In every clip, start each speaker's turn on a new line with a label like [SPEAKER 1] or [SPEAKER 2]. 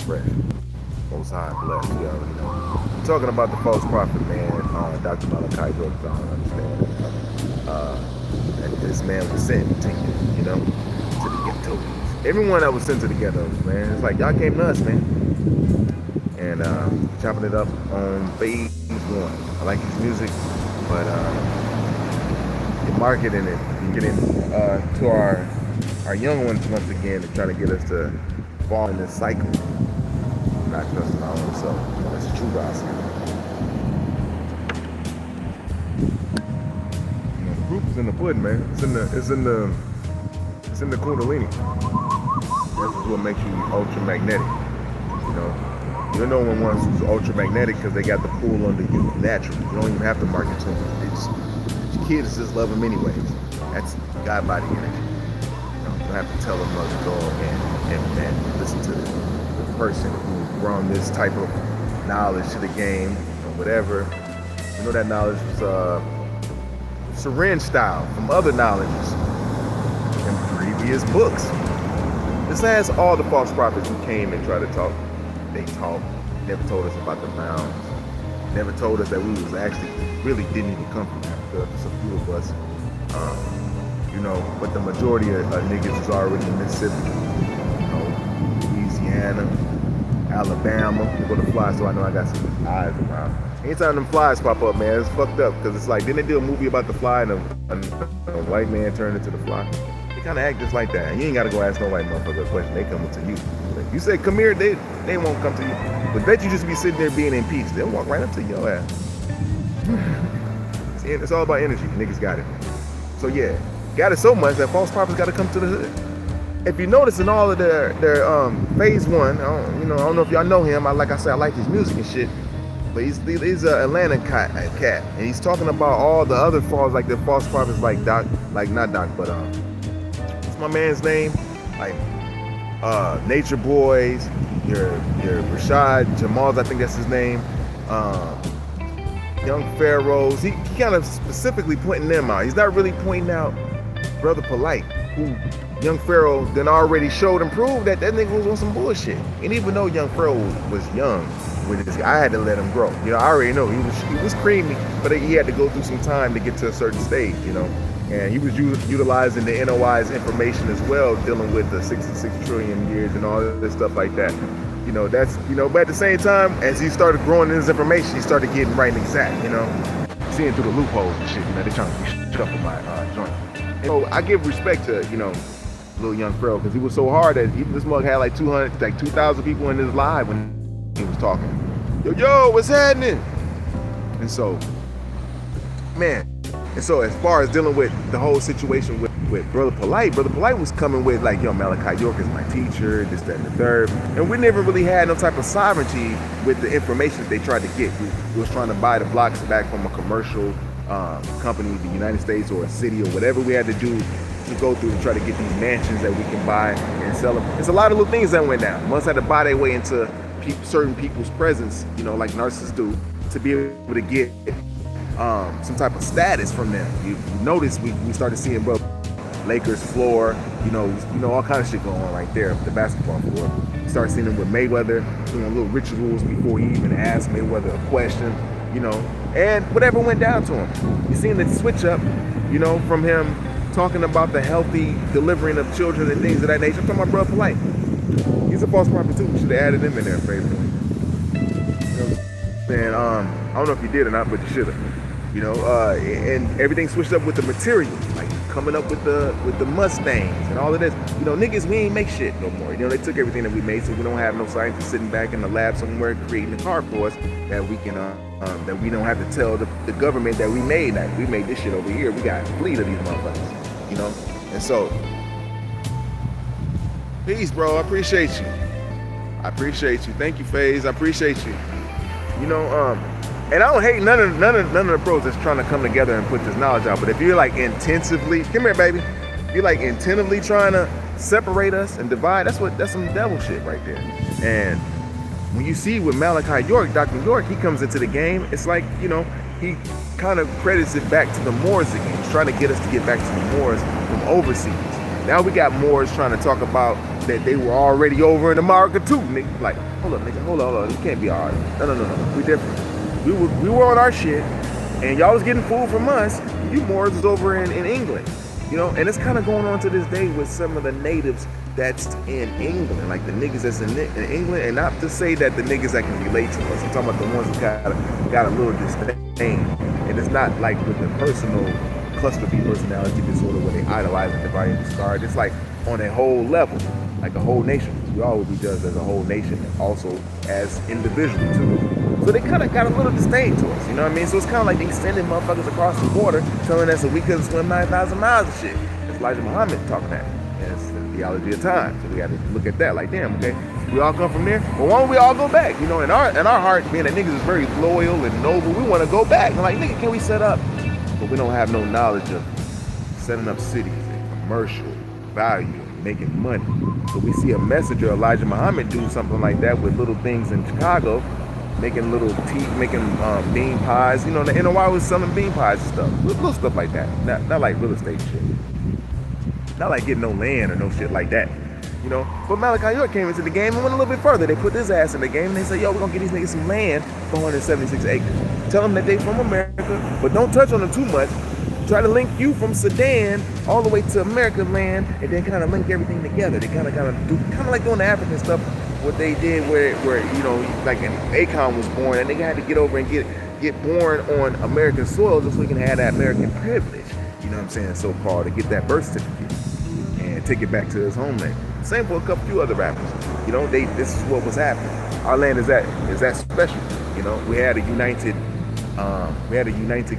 [SPEAKER 1] fresh. Most High blessed, you already know. I'm talking about the false prophet, man. Dr. Malachi York, I don't understand. And this man was sent to you know, to the ghettos. Everyone that was sent to the ghettos, man. It's like, y'all came to us, man. And chopping it up on FAISE 1. I like his music, but you're marketing it and getting to our young ones once again and trying to get us to fall in this cycle. Not trusting our own self. That's the true gospel. You know, the proof is in the pudding, man. It's in the Kundalini. This is what makes you ultra magnetic. You know, you're no one wants who's ultra magnetic because they got the pull under you naturally. You don't even have to market to them. Your kids just love them anyways. That's God body energy. You don't have to tell them what to go and listen to the person who brought this type of knowledge to the game or whatever. You know, that knowledge was syringe style from other knowledges in previous books. This has all the false prophets who came and tried to talk. They talked, never told us about the mounds, never told us that we was actually really didn't even come from Africa. Just a few of us, you know, but the majority of niggas is already in Mississippi, you know, Louisiana, Alabama. We go to fly, so I know I got some eyes around. Anytime them flies pop up, man, it's fucked up because it's like, didn't they do a movie about the fly and a white man turned into the fly? They kind of act just like that. You ain't got to go ask no white motherfucker a question. They coming to you. Like, you say, come here, they won't come to you. But bet you just be sitting there being impeached. They'll walk right up to your ass. See, it's all about energy. Niggas got it. So yeah, got it so much that false prophets got to come to the hood. If you notice in all of their FAISE 1, I don't know if y'all know him. Like I said, I like his music and shit. But he's an Atlanta cat, and he's talking about all the other false, like the false prophets, like Doc, like not Doc, but what's my man's name? Like Nature Boys, your Rashad Jamal's, I think that's his name. Young Pharaohs. He kind of specifically pointing them out. He's not really pointing out Brother Polite, who Young Pharaoh then already showed and proved that nigga was on some bullshit. And even though Young Pharaoh was young with this guy, I had to let him grow. You know, I already know he was creamy, but he had to go through some time to get to a certain stage, you know. And he was utilizing the NOI's information as well, dealing with the 66 trillion years and all this stuff like that. You know, that's, you know, but at the same time, as he started growing in his information, he started getting right and exact, you know, seeing through the loopholes and shit. You know, they're trying to shuffle my joint. And so I give respect to, you know, little Young Pharaoh, because he was so hard that even this mug had like 2,000 people in his live when he was talking. Yo, what's happening? And so, man, and so as far as dealing with the whole situation with Brother Polite was coming with like, yo, Malachi York is my teacher, this, that, and the third. And we never really had no type of sovereignty with the information that they tried to get. We was trying to buy the blocks back from a commercial company, the United States or a city or whatever we had to do to go through to try to get these mansions that we can buy and sell them. It's a lot of little things that went down. Once had to buy their way into certain people's presence, you know, like narcissists do, to be able to get some type of status from them. You notice we started seeing, bro, Lakers floor, you know, all kind of shit going on right there, the basketball floor. You start seeing him with Mayweather doing little rituals before he even asked Mayweather a question, you know, and whatever went down to him. You seen the switch up, you know, from him talking about the healthy delivering of children and things of that nature. I'm talking about Brother Polite. He's a false prophet too. We should have added him in there, favorite. And I don't know if you did or not, but you should have. You know, and everything switched up with the material, like coming up with the Mustangs and all of this. You know, niggas, we ain't make shit no more. You know, they took everything that we made, so we don't have no scientists sitting back in the lab somewhere creating a car for us that we can that we don't have to tell the government that we made that. We made this shit over here. We got a fleet of these motherfuckers. You know, and so peace, bro. I appreciate you. Thank you, FAISE. I appreciate you. You know, and I don't hate none of the pros that's trying to come together and put this knowledge out. But if you're like intensively, come here, baby. If you're like intentively trying to separate us and divide, that's some devil shit right there. And when you see with Malachi York, Dr. York, he comes into the game, it's like, you know, he kind of credits it back to the Moors again. He's trying to get us to get back to the Moors from overseas. Now we got Moors trying to talk about that they were already over in America too. Nigga, like, hold up, nigga, hold on. You can't be alright. No. We different. We were on our shit, and y'all was getting food from us. You Moors was over in England, you know. And it's kind of going on to this day with some of the natives that's in England, like the niggas that's in England, and not to say that the niggas that can relate to us. I'm talking about the ones who got a little disdain, and it's not like with the personal cluster B personality disorder where they idolize and divide and discard. It's like on a whole level, like a whole nation. We all would be judged as a whole nation, and also as individuals too. So they kind of got a little disdain to us, you know what I mean? So it's kind of like they sending motherfuckers across the border telling us that we couldn't swim 9,000 miles and shit. It's Elijah Muhammad talking that. And it's the theology of time. So we got to look at that like, damn, okay, we all come from there. Well, why don't we all go back? You know, in our heart, being that niggas is very loyal and noble, we want to go back. And like, nigga, can we set up? But we don't have no knowledge of setting up cities and commercial value and making money. So we see a messenger, Elijah Muhammad, do something like that with little things in Chicago, making little tea, making bean pies. You know, the NOI was selling bean pies and stuff. Little stuff like that. Not like real estate shit. Not like getting no land or no shit like that. You know, but Malachi York came into the game and went a little bit further. They put his ass in the game and they said, yo, we're gonna get these niggas some land, 476 acres. Tell them that they from America, but don't touch on them too much. Try to link you from Sudan all the way to American land, and then kind of link everything together. They kind of do like doing the African stuff, what they did where you know, like an Akon was born, and they had to get over and get born on American soil just so he can have that American privilege. You know what I'm saying, so called, to get that birth certificate and take it back to his homeland. Same for a few other rappers. You know, this is what was happening. Our land is that special. You know, we had a united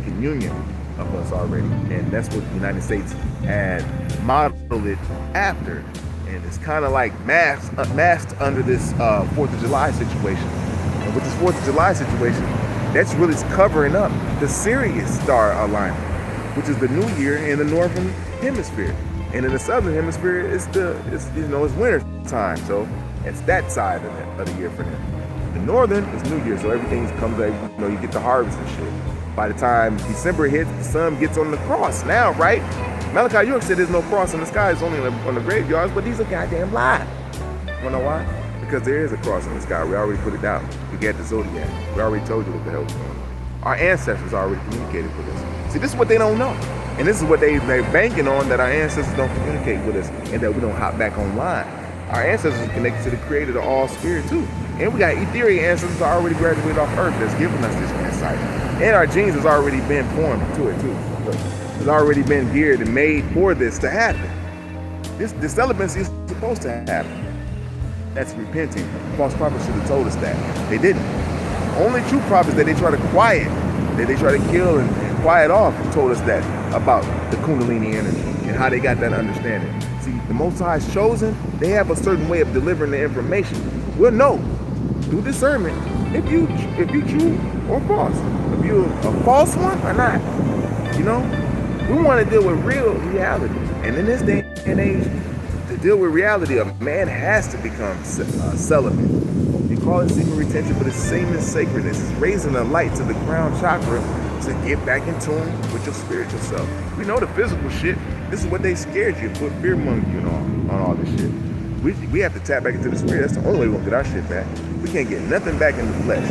[SPEAKER 1] communion of us already, and that's what the United States had modeled it after. And it's kind of like masked under this 4th of July situation. And with this 4th of July situation, that's really covering up the Sirius star alignment, which is the new year in the northern hemisphere. And in the southern hemisphere, it's winter time, so it's that side of the year for them. The northern is New Year, so everything comes out, you know, you get the harvest and shit. By the time December hits, the sun gets on the cross now, right? Malachi York said there's no cross in the sky, it's only on the graveyards, but these are goddamn lies. You wanna know why? Because there is a cross in the sky. We already put it down. We got the zodiac. We already told you what the hell was going on. Our ancestors already communicated with us. See, this is what they don't know. And this is what they're banking on, that our ancestors don't communicate with us and that we don't hop back online. Our ancestors are connected to the creator, the all spirit too. And we got ethereal ancestors that already graduated off Earth that's giving us this insight. And our genes has already been formed to it too. Look, it's already been geared and made for this to happen. This celibacy is supposed to happen. That's repenting. False prophets should have told us that. They didn't. Only true prophets that they try to quiet, that they try to kill and quiet off, told us that about the Kundalini energy and how they got that understanding. See, the Most High's chosen, they have a certain way of delivering the information. We'll know through discernment if you true or false. If you're a false one or not. You know? We want to deal with real reality. And in this day and age, to deal with reality, a man has to become celibate. You call it secret retention, but it's same as sacredness. It's raising the light to the crown chakra to get back in tune with your spiritual self. We know the physical shit. This is what they scared you, put fear among you on all this shit. We have to tap back into the spirit. That's the only way we're gonna get our shit back. We can't get nothing back in the flesh.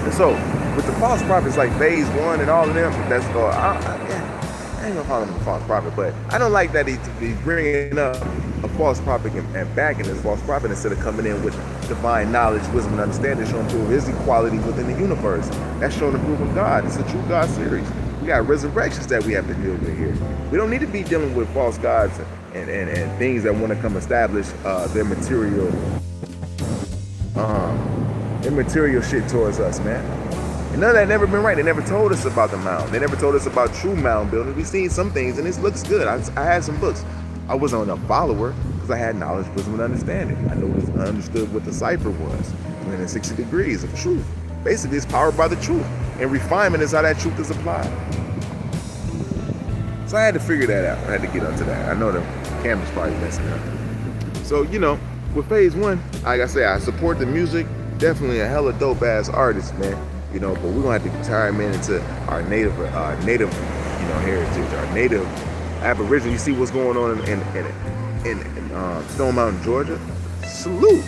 [SPEAKER 1] And so, with the false prophets like FAISE 1 and all of them, that's I ain't gonna call him a false prophet, but I don't like that he's bringing up a false prophet and backing this false prophet instead of coming in with divine knowledge, wisdom, and understanding, showing proof his equality within the universe. That's showing the proof of God. It's a true God series. We got resurrections that we have to deal with here. We don't need to be dealing with false gods and things that want to come establish their material shit towards us, man. And none of that never been right. They never told us about the mound. They never told us about true mound building. We've seen some things, and it looks good. I had some books. I wasn't a follower because I had knowledge, wisdom, and understanding. I understood what the cipher was. 360 degrees of truth. Basically, it's powered by the truth. And refinement is how that truth is applied. So I had to figure that out. I had to get onto that. I know the camera's probably messing up. So, you know, with FAISE 1, like I say, I support the music. Definitely a hella dope ass artist, man. You know, but we're gonna have to tie him into our native, heritage, our native Aboriginal. You see what's going on in Stone Mountain, Georgia. Salute.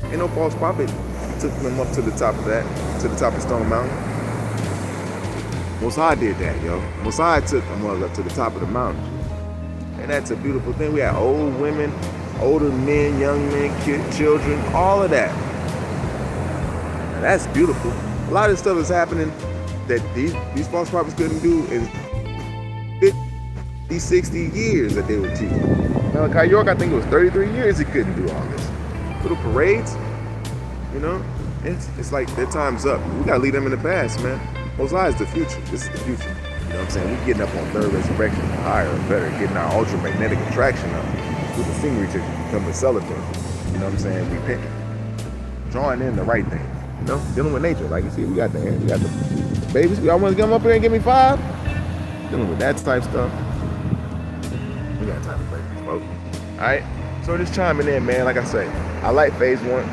[SPEAKER 1] Ain't no false prophet took them up to the top of that, to the top of Stone Mountain. Most High did that, yo. Most High took them up to the top of the mountain. And that's a beautiful thing. We had old women, older men, young men, children, all of that. Now that's beautiful. A lot of stuff is happening that these false prophets couldn't do in 50, 60 years that they were teaching. Malachi York, I think it was 33 years he couldn't do all this. Little parades, you know, it's like their time's up. We gotta leave them in the past, man. Most High is the future. This is the future. You know what I'm saying? We're getting up on third resurrection, higher and better, getting our ultramagnetic attraction up with the scenery to become a celebrant. You know what I'm saying? Repenting. Drawing in the right thing. You know, dealing with nature. Like you see, we got the babies. Y'all want to come up here and give me 5? Dealing with that type stuff. We got time to play this, folks. Alright? So just chiming in, man. Like I say, I like phase 1.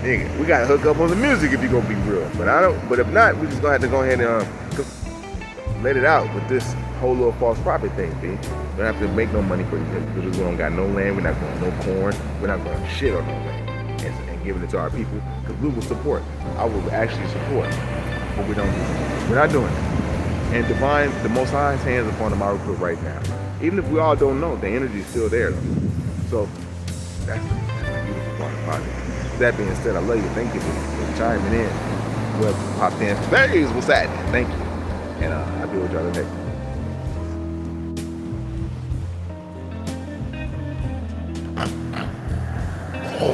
[SPEAKER 1] Nigga, we gotta hook up on the music if you're gonna be real. But if not, we just gonna have to go ahead and let it out with this whole little false prophet thing, B. We don't have to make no money for you because we don't got no land, we're not going no corn, we're not going shit on no land and giving it to our people because we will support. I will actually support, but we don't do it. We're not doing it. And divine, the Most High's hands upon the Amaru right now. Even if we all don't know, the energy is still there though. So that's the beautiful part about it. That being said, I love you. Thank you for chiming in. Well, popped in. FAISE, what's that? Thank you. And I'll be with y'all next.